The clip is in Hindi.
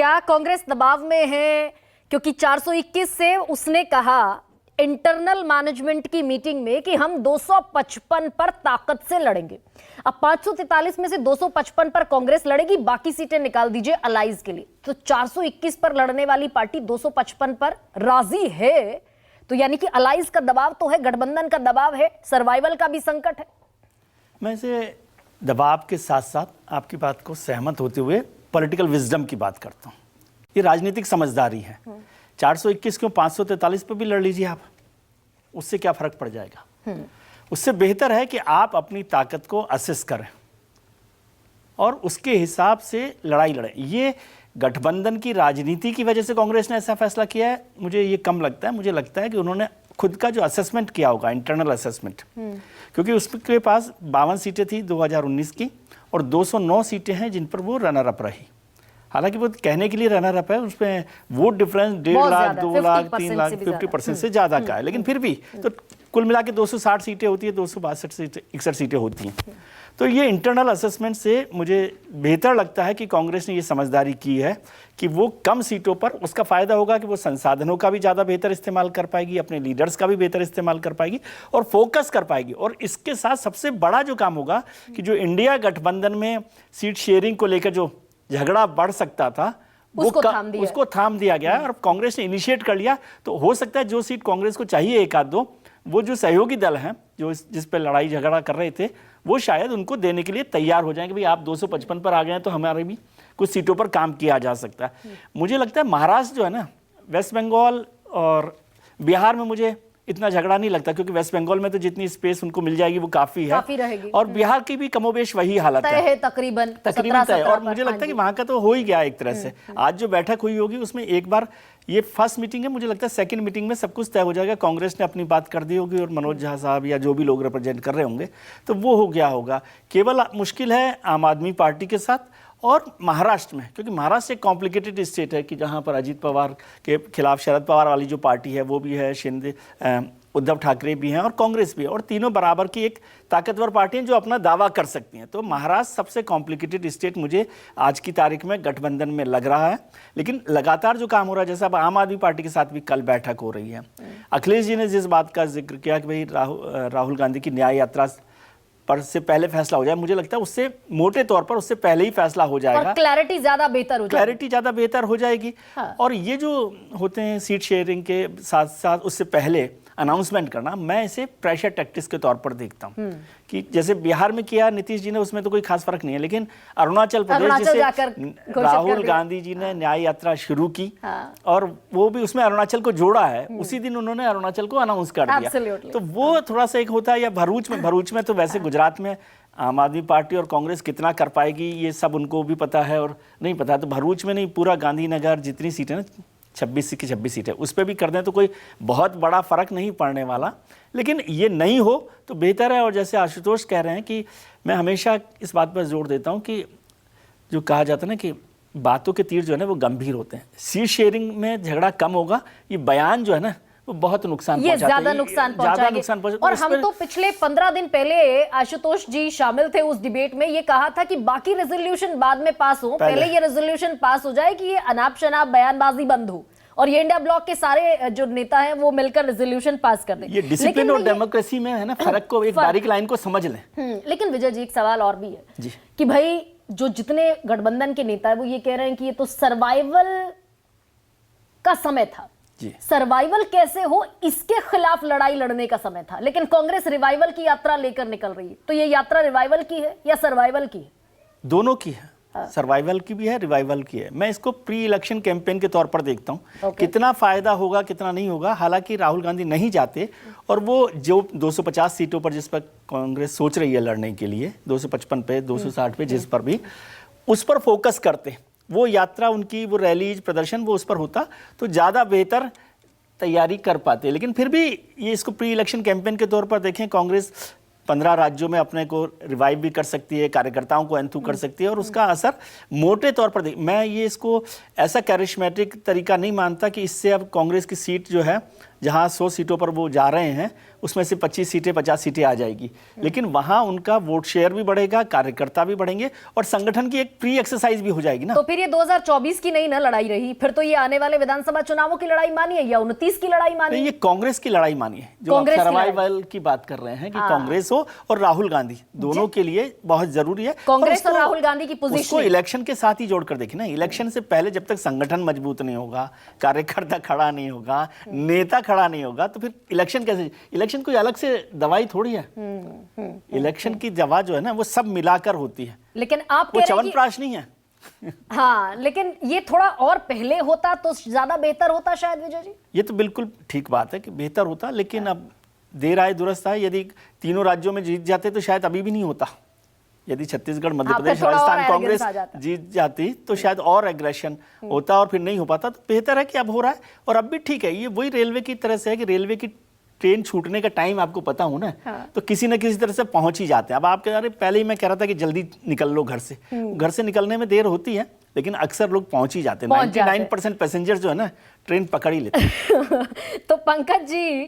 क्या कांग्रेस दबाव में है? क्योंकि 421 से उसने कहा इंटरनल मैनेजमेंट की मीटिंग में कि हम 255 पर ताकत से लड़ेंगे। अब 543 में से 255 पर कांग्रेस लड़ेगी, बाकी सीटें निकाल दीजिए अलाइज के लिए। तो 421 पर लड़ने वाली पार्टी 255 पर राजी है, तो यानी कि अलाइज का दबाव तो है, गठबंधन का दबाव है, सर्वाइवल का भी संकट है। मैं इसे दबाव के साथ साथ आपकी बात को सहमत होते हुए पॉलिटिकल विजडम की बात करता हूँ। ये राजनीतिक समझदारी है। 421 क्यों 543 पर भी लड़ लीजिए आप, उससे क्या फर्क पड़ जाएगा? उससे बेहतर है कि आप अपनी ताकत को असेस करें और उसके हिसाब से लड़ाई लड़ें। ये गठबंधन की राजनीति की वजह से कांग्रेस ने ऐसा फैसला किया है, मुझे ये कम लगता है। मुझे लगता है कि उन्होंने खुद का जो असेसमेंट किया होगा, इंटरनल असेसमेंट, क्योंकि उसके पास 52 सीटें थी 2019 की और 209 सीटें हैं जिन पर वो रनर अप रही। हालांकि वो कहने के लिए रनर अप है, उसमें वोट डिफरेंस 1.5 लाख, 2 लाख, 3 लाख, 50% से ज़्यादा का है, लेकिन फिर भी तो कुल मिला के 260 सीटें होती है, 262 सीटें, 61 सीटें होती हैं। तो ये इंटरनल असेसमेंट से मुझे बेहतर लगता है कि कांग्रेस ने ये समझदारी की है कि वो कम सीटों पर, उसका फ़ायदा होगा कि वो संसाधनों का भी ज़्यादा बेहतर इस्तेमाल कर पाएगी, अपने लीडर्स का भी बेहतर इस्तेमाल कर पाएगी और फोकस कर पाएगी। और इसके साथ सबसे बड़ा जो काम होगा कि जो इंडिया गठबंधन में सीट शेयरिंग को लेकर जो झगड़ा बढ़ सकता था उसको थाम दिया गया है और कांग्रेस ने इनिशिएट कर लिया। तो हो सकता है जो सीट कांग्रेस को चाहिए एक आध दो, वो जो सहयोगी दल हैं जो जिस पे लड़ाई झगड़ा कर रहे थे, वो शायद उनको देने के लिए तैयार हो जाएंगे। भाई आप 255 पर आ गए हैं तो हमारे भी कुछ सीटों पर काम किया जा सकता है। मुझे लगता है महाराष्ट्र जो है ना, वेस्ट बंगाल और बिहार में मुझे इतना झगड़ा नहीं लगता, क्योंकि वेस्ट बंगाल में तो जितनी स्पेस उनको मिल जाएगी वो काफी रहेगी। और बिहार की भी कमोबेश वही हालत है तकरीबन तय। और मुझे लगता है कि वहां का तो हो ही गया एक तरह से। आज जो बैठक हुई होगी उसमें एक बार, ये फर्स्ट मीटिंग है, मुझे लगता है सेकंड मीटिंग में सब कुछ तय हो जाएगा। कांग्रेस ने अपनी बात कर दी होगी और मनोज झा साहब या जो भी लोग रिप्रेजेंट कर रहे होंगे तो वो हो गया होगा। केवल मुश्किल है आम आदमी पार्टी के साथ और महाराष्ट्र में, क्योंकि महाराष्ट्र एक कॉम्प्लिकेटेड स्टेट है कि जहां पर अजीत पवार के खिलाफ शरद पवार वाली जो पार्टी है वो भी है, शिंदे उद्धव ठाकरे भी हैं और कांग्रेस भी है, और तीनों बराबर की एक ताकतवर पार्टी हैं जो अपना दावा कर सकती हैं। तो महाराष्ट्र सबसे कॉम्प्लिकेटेड स्टेट मुझे आज की तारीख में गठबंधन में लग रहा है। लेकिन लगातार जो काम हो रहा है, जैसा अब आम आदमी पार्टी के साथ भी कल बैठक हो रही है, अखिलेश जी ने जिस बात का जिक्र किया कि भाई राहुल गांधी की न्याय यात्रा पर से पहले फैसला हो जाए, मुझे लगता है उससे मोटे तौर पर उससे पहले ही फैसला हो जाएगा और क्लैरिटी ज्यादा बेहतर हो जाएगी। हाँ। और ये जो होते हैं सीट शेयरिंग के साथ साथ उससे पहले अनाउंसमेंट करना, मैं इसे प्रेशर टैक्टिक्स के तौर पर देखता हूँ कि जैसे बिहार में किया नीतीश जी ने, उसमें तो कोई खास फर्क नहीं है, लेकिन अरुणाचल प्रदेश जिसे राहुल गांधी जी ने न्याय यात्रा शुरू की और वो भी उसमें अरुणाचल को जोड़ा है, उसी दिन उन्होंने अरुणाचल को अनाउंस कर दिया। तो वो थोड़ा सा एक होता है। या भरूच में तो वैसे गुजरात में आम आदमी पार्टी और कांग्रेस कितना कर पाएगी ये सब उनको भी पता है और नहीं पता, तो भरूच में नहीं, पूरा गांधीनगर जितनी सीटें ना 26 की 26 सीटें उस पर भी कर दें तो कोई बहुत बड़ा फर्क नहीं पड़ने वाला। लेकिन ये नहीं हो तो बेहतर है। और जैसे आशुतोष कह रहे हैं कि मैं हमेशा इस बात पर जोर देता हूं कि जो कहा जाता है ना कि बातों के तीर जो है ना वो गंभीर होते हैं। सीट शेयरिंग में झगड़ा कम होगा, ये बयान जो है ना वो बहुत नुकसान पहुंचाते हैं, ज्यादा नुकसान पहुंचाएंगे। और हम तो पिछले 15 दिन पहले आशुतोष जी शामिल थे उस डिबेट में, ये कहा था कि बाकी रेजोल्यूशन बाद में पास हो, पहले ये रेजोल्यूशन पास हो जाए कि ये अनाप शनाप बयानबाजी बंद हो और ये इंडिया ब्लॉक के सारे जो नेता हैं वो मिलकर रेजोल्यूशन पास कर दें। ये डिसिप्लिन और डेमोक्रेसी में है ना फर्क को, एक बारीक लाइन को समझ लें। लेकिन विजय जी एक सवाल और भी है कि भाई जो जितने गठबंधन के नेता है वो ये कह रहे हैं कि ये तो सर्वाइवल का समय था, सर्वाइवल कैसे हो इसके खिलाफ लड़ाई लड़ने का समय था, लेकिन कांग्रेस रिवाइवल की यात्रा लेकर निकल रही है। तो ये यात्रा रिवाइवल की है या सर्वाइवल की है? दोनों की है। सर्वाइवल की भी है, रिवाइवल की है। मैं इसको प्री इलेक्शन कैंपेन के तौर पर देखता हूँ। कितना फायदा होगा कितना नहीं होगा। हालांकि राहुल गांधी नहीं जाते और वो जो 250 सीटों पर जिस पर कांग्रेस सोच रही है लड़ने के लिए, 255 पे 260 पे जिस पर भी, उस पर फोकस करते, वो यात्रा उनकी, वो रैलीज प्रदर्शन वो उस पर होता तो ज़्यादा बेहतर तैयारी कर पाते। लेकिन फिर भी ये इसको प्री इलेक्शन कैंपेन के तौर पर देखें, कांग्रेस 15 राज्यों में अपने को रिवाइव भी कर सकती है, कार्यकर्ताओं को एंथू कर सकती है और उसका असर मोटे तौर पर मैं ये इसको ऐसा कैरिस्मेटिक तरीका नहीं मानता कि इससे अब कांग्रेस की सीट जो है, जहां 100 सीटों पर वो जा रहे हैं, उसमें से 25 सीटें 50 सीटें आ जाएगी, लेकिन वहां उनका वोट शेयर भी बढ़ेगा, कार्यकर्ता भी बढ़ेंगे और संगठन की एक प्री एक्सरसाइज भी हो जाएगी ना। तो फिर ये 2024 की नहीं ना लड़ाई रही, फिर तो ये आने वाले विधानसभा चुनावों की लड़ाई मानिए या 29 की लड़ाई मानिए? ये कांग्रेस की लड़ाई मानिए, जो आप सर्वाइवल की बात कर रहे हैं कि कांग्रेस हो और राहुल गांधी, दोनों के लिए बहुत जरूरी है। कांग्रेस और राहुल गांधी की पोजीशन उसको इलेक्शन के साथ ही जोड़कर देखिए ना। इलेक्शन से पहले जब तक संगठन मजबूत नहीं होगा, कार्यकर्ता खड़ा नहीं होगा, नेता खड़ा नहीं होगा, तो फिर इलेक्शन कैसे? इलेक्शन कोई अलग से दवाई थोड़ी है। इलेक्शन की दवा जो है ना, वो सब मिलाकर होती है, लेकिन आप वो कह रहे हैं च्यवनप्राश नहीं है। हाँ, लेकिन ये थोड़ा और पहले होता तो ज्यादा बेहतर होता शायद, विजय जी। ये तो बिल्कुल ठीक बात है कि बेहतर होता, लेकिन अब देर आए दुरुस्त आए। यदि तीनों राज्यों में जीत जाते तो शायद अभी भी नहीं होता। यदि छत्तीसगढ़, मध्य प्रदेश, राजस्थान कांग्रेस जीत जाती तो शायद और एग्रेशन होता और फिर नहीं हो पाता। तो बेहतर है कि अब हो रहा है और अब भी ठीक है। ये वही रेलवे की तरह से है कि रेलवे की ट्रेन छूटने का टाइम आपको पता हो ना, तो किसी न किसी तरह से पहुंच ही जाते हैं। अब आप कह रहे, पहले ही मैं कह रहा था कि जल्दी निकल लो घर से। घर से निकलने में देर होती है, लेकिन अक्सर लोग पहुंच ही जाते हैं। 99% पैसेंजर जो है ना, ट्रेन पकड़ ही लेते हैं। तो पंकज जी,